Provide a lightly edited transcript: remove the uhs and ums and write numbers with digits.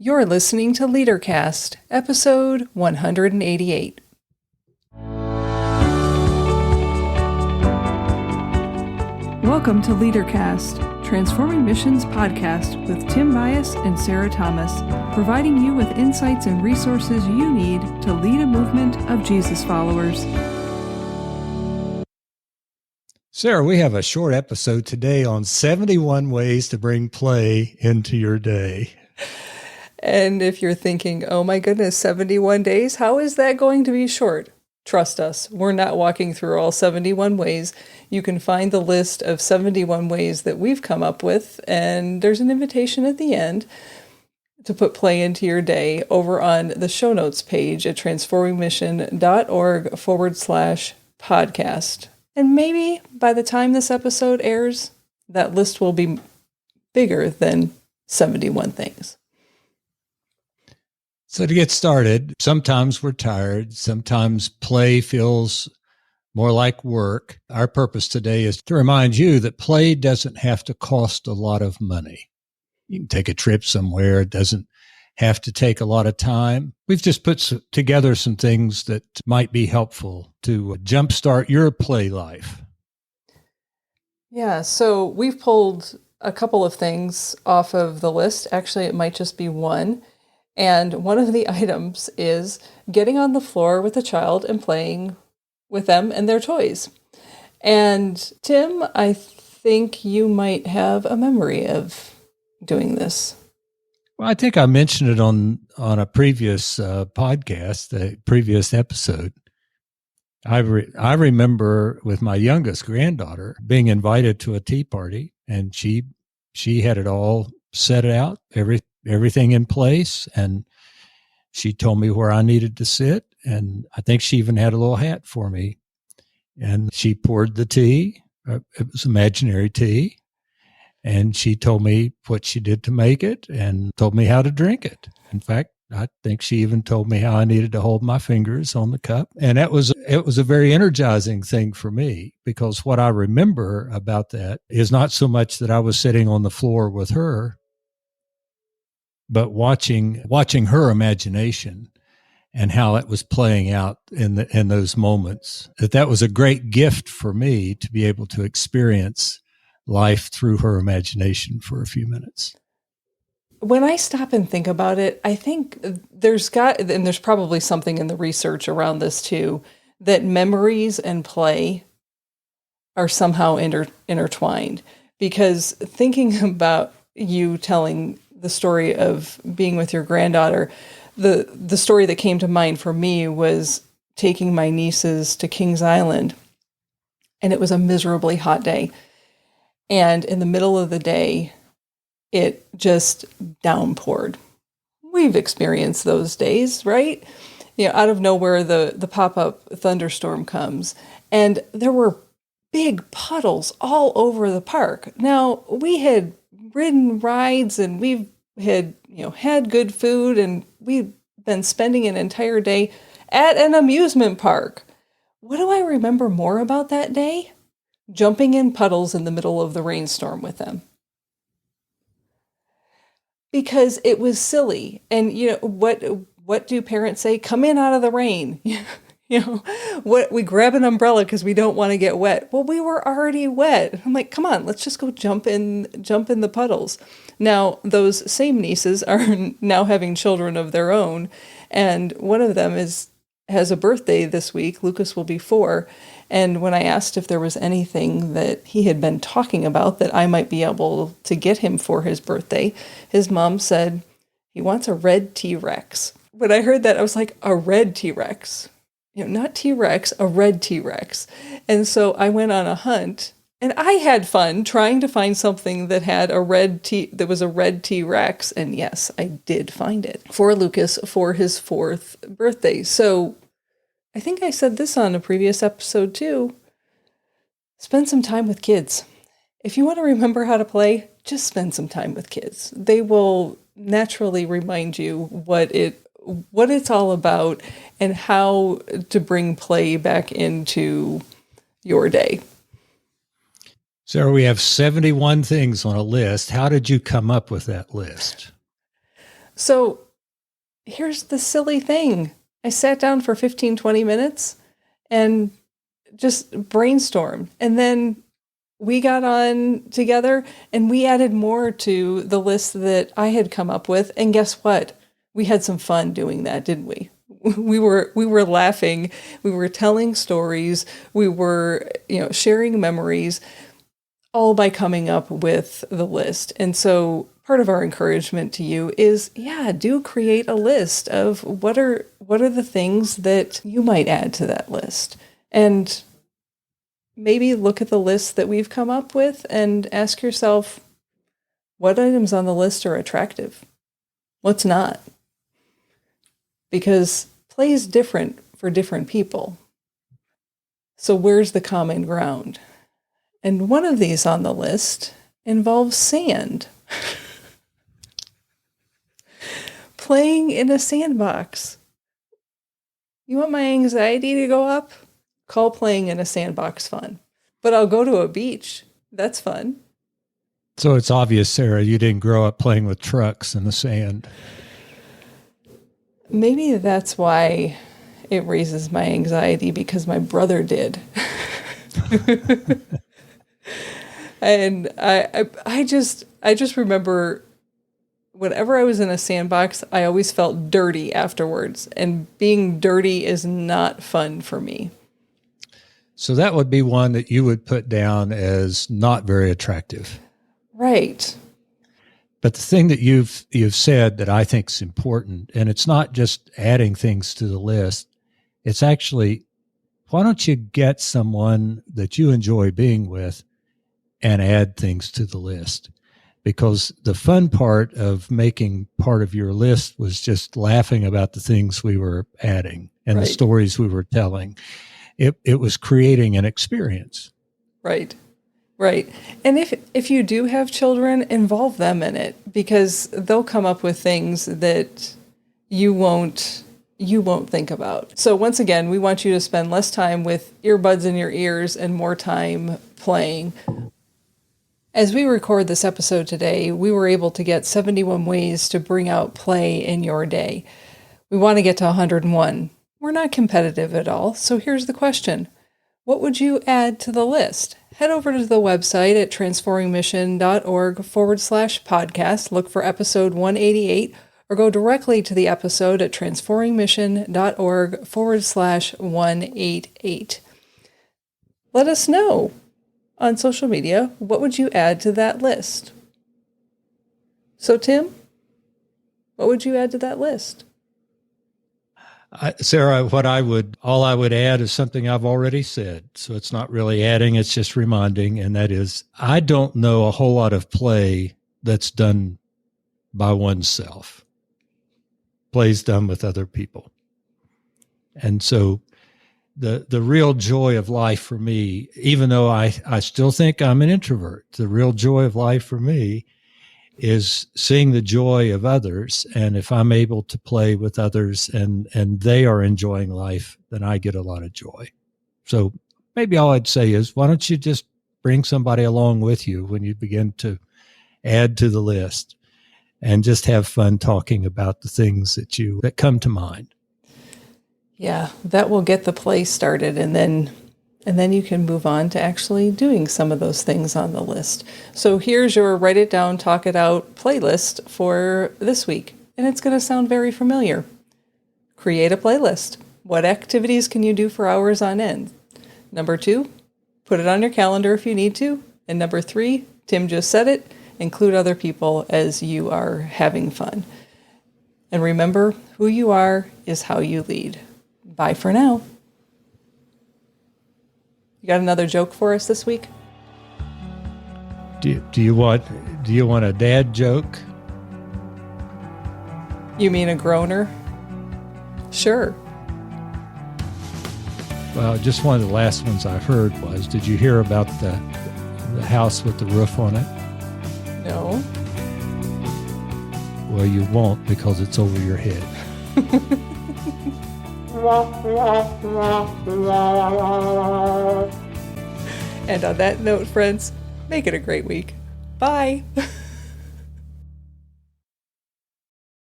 You're listening to LeaderCast, episode 188. Welcome to LeaderCast, Transforming Missions podcast with Tim Bias and Sarah Thomas, providing you with insights and resources you need to lead a movement of Jesus followers. Sarah, we have a short episode today on 71 ways to bring play into your day. And if you're thinking, oh my goodness, 71 days, how is that going to be short? Trust us, we're not walking through all 71 ways. You can find the list of 71 ways that we've come up with, and there's an invitation at the end to put play into your day over on the show notes page at transformingmission.org/podcast. And maybe by the time this episode airs, that list will be bigger than 71 things. So to get started, sometimes we're tired. Sometimes play feels more like work. Our purpose today is to remind you that play doesn't have to cost a lot of money. You can take a trip somewhere. It doesn't have to take a lot of time. We've just put together some things that might be helpful to jumpstart your play life. Yeah, so we've pulled a couple of things off of the list. Actually, it might just be one. And one of the items is getting on the floor with a child and playing with them and their toys. And Tim, I think you might have a memory of doing this. Well, I think I mentioned it on a previous podcast, a previous episode. I remember with my youngest granddaughter being invited to a tea party, and she had it all set out, everything in place, and she told me where I needed to sit, and I think she even had a little hat for me. And she poured the tea. It was imaginary tea. And she told me what she did to make it and told me how to drink it. In fact, I think she even told me how I needed to hold my fingers on the cup. And it was a very energizing thing for me, because what I remember about that is not so much that I was sitting on the floor with her, but watching her imagination and how it was playing out in those moments. That was a great gift for me to be able to experience life through her imagination for a few minutes. When I stop and think about it, I think there's probably something in the research around this too, that memories and play are somehow intertwined. Because thinking about you telling the story of being with your granddaughter, the story that came to mind for me was taking my nieces to Kings Island, and it was a miserably hot day. And in the middle of the day, it just downpoured. We've experienced those days, right? You know, out of nowhere, the pop-up thunderstorm comes, and there were big puddles all over the park. Now, we had ridden rides, and we've had good food, and we've been spending an entire day at an amusement park. What do I remember more about that day? Jumping in puddles in the middle of the rainstorm with them. Because it was silly. And what do parents say? Come in out of the rain. We grab an umbrella because we don't want to get wet. Well, we were already wet. I'm like, come on, let's just go jump in the puddles. Now, those same nieces are now having children of their own, and one of them has a birthday this week. Lucas will be 4. And when I asked if there was anything that he had been talking about that I might be able to get him for his birthday, his mom said he wants a red T-Rex. When I heard that, I was like, a red T-Rex. Not T-Rex, a red T-Rex. And so I went on a hunt, and I had fun trying to find something that had a red T-Rex. And yes, I did find it for Lucas for his 4th birthday. So I think I said this on a previous episode too. Spend some time with kids. If you want to remember how to play, just spend some time with kids. They will naturally remind you what it's all about and how to bring play back into your day. Sarah, we have 71 things on a list. How did you come up with that list? So here's the silly thing. I sat down for 15, 20 minutes and just brainstormed. And then we got on together and we added more to the list that I had come up with. And guess what? We had some fun doing that, didn't we? We were laughing, we were telling stories, we were, sharing memories, all by coming up with the list. And so part of our encouragement to you is, do create a list of what are the things that you might add to that list. And maybe look at the list that we've come up with and ask yourself, what items on the list are attractive? What's not? Because play is different for different people. So where's the common ground? And one of these on the list involves sand. Playing in a sandbox. You want my anxiety to go up? Call playing in a sandbox fun. But I'll go to a beach. That's fun. So it's obvious, Sarah, you didn't grow up playing with trucks in the sand. Maybe that's why it raises my anxiety, because my brother did. And I just remember whenever I was in a sandbox, I always felt dirty afterwards. And being dirty is not fun for me. So that would be one that you would put down as not very attractive. Right. But the thing that you've said that I think is important, and it's not just adding things to the list, it's actually, why don't you get someone that you enjoy being with and add things to the list? Because the fun part of making part of your list was just laughing about the things we were adding and the stories we were telling. It was creating an experience. Right. Right. And if you do have children, involve them in it, because they'll come up with things that you won't think about. So once again, we want you to spend less time with earbuds in your ears and more time playing. As we record this episode today, we were able to get 71 ways to bring out play in your day. We want to get to 101. We're not competitive at all, so here's the question. What would you add to the list? Head over to the website at transformingmission.org/podcast, look for episode 188, or go directly to the episode at transformingmission.org/188. Let us know on social media, what would you add to that list? So, Tim, what would you add to that list? Sarah, all I would add is something I've already said. So it's not really adding, it's just reminding. And that is, I don't know a whole lot of play that's done by oneself. Play's done with other people. And so the real joy of life for me, even though I still think I'm an introvert, the real joy of life for me is seeing the joy of others. And if I'm able to play with others and they are enjoying life, then I get a lot of joy. So maybe all I'd say is, why don't you just bring somebody along with you when you begin to add to the list and just have fun talking about the things that come to mind. Yeah, that will get the play started, and then you can move on to actually doing some of those things on the list. So here's your write it down, talk it out playlist for this week. And it's going to sound very familiar. Create a playlist. What activities can you do for hours on end? Number 2, put it on your calendar if you need to. And number 3, Tim just said it, include other people as you are having fun. And remember, who you are is how you lead. Bye for now. You got another joke for us this week? Do you want a dad joke? You mean a groaner? Sure. Well, just one of the last ones I heard was, did you hear about the house with the roof on it? No. Well, you won't, because it's over your head. And on that note, friends, make it a great week. Bye.